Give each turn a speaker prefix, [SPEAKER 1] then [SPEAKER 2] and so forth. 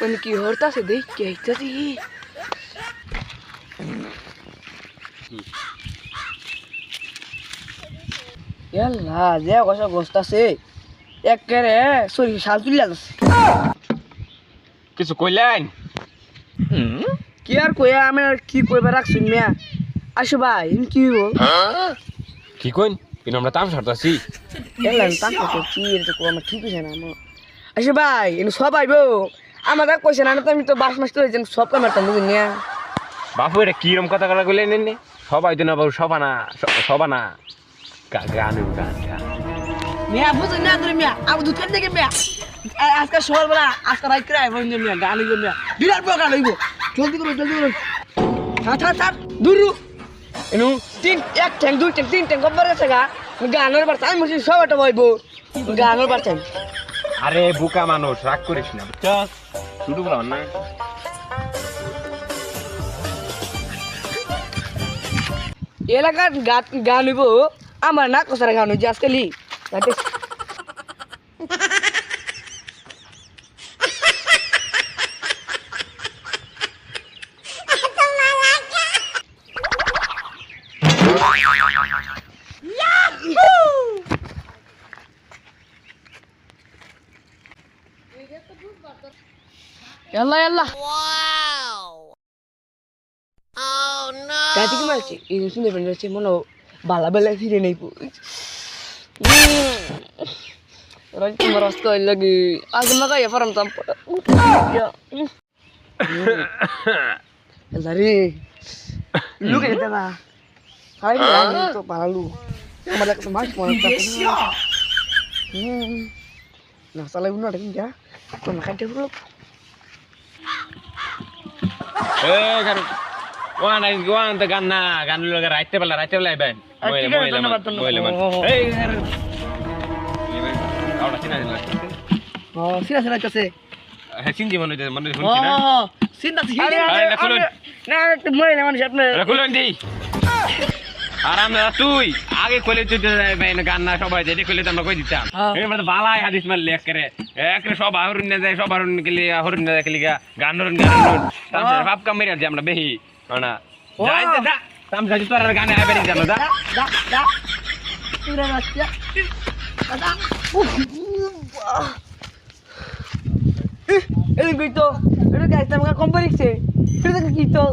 [SPEAKER 1] মানে কি হরতাছে দেখি আইতাছি ইয়াল্লা যে কষা গোস্তাছে একেরে শরীর শাল তুলে যাচ্ছে
[SPEAKER 2] কিছু কইলেন
[SPEAKER 1] কি আর কইয়া আমি আর কি কইবা রাখছি মিয়া আসো ভাই কি হইব
[SPEAKER 2] কি কইন কিন্তু আমরা তাম ছাড়তাছি
[SPEAKER 1] এলেন তাকে তো কি এটা কো আমার ঠিক হইছে না আমার আসো ভাই এনে সব আইবো আমাদের কইছে না তো আমি তো বাস মাস তো হইছেন সব কামার তো বুঝিন না
[SPEAKER 2] বাপু এটা কিরম কথা কথা কইলেন নে সবাই তো না বাবু সবানা গান
[SPEAKER 1] মিয়া বুঝিন না তুমি মিয়া আবু দুধ খান দেখে মিয়া আজকে শহর বলা আজকে রাত করে আইবো মিয়া গান হইবো মিয়া বিরাট বড় গান হইবো জলদি করো থার দূর এনু তিন এক ট্যাং দুই ট্যাং তিন ট্যাং কবার আছে গা গানের বার টাইম হইছে সব এটা হইবো গানের বার টাইম
[SPEAKER 2] আরে বুকা মানুষ রাগ করিস না বুঝছস শুরু করো না
[SPEAKER 1] এলাকার গান হইব আমার না কসার গান হইছে আজকালি Yalla yalla. Wow. Oh no. Kaya tingin mo si, yung sunod pa nila si Mono, bala sila na ipo. Rajin ko maras ko lagi. Agam na kaya parang tampo. Ya. Lari. Lu kaya kita na. Kaya ni lagi to para lu. Kumalak sa mas mo na. Nah, salah uno ada kan ya? Kau makan dia dulu.
[SPEAKER 2] গান one তো গান না গান লোক রাইতে বেলা আইবেন
[SPEAKER 1] Sila kasi.
[SPEAKER 2] চিনজি মনে শুনছি না
[SPEAKER 1] Sila si
[SPEAKER 2] খুলুন
[SPEAKER 1] মই naman siya na.
[SPEAKER 2] খুলুন দি আরাম না তুই আগে কইলে তুই গান না সবাই যেতে কইলে তো আমরা কই দিতাম মানে বালাই হাদিস মারলে একরে সব হরুন না যায় সব হরুন গেলে হরুন না গেলে গান তারপরে বাপ কাম মেরে আমরা বেহি না যাই যা তাম যাই তোর গানে আইবে নি জানো যা
[SPEAKER 1] Pura rasya. Ada. Ini gitu. Ini guys, kita makan kompor sih. Kita gitu.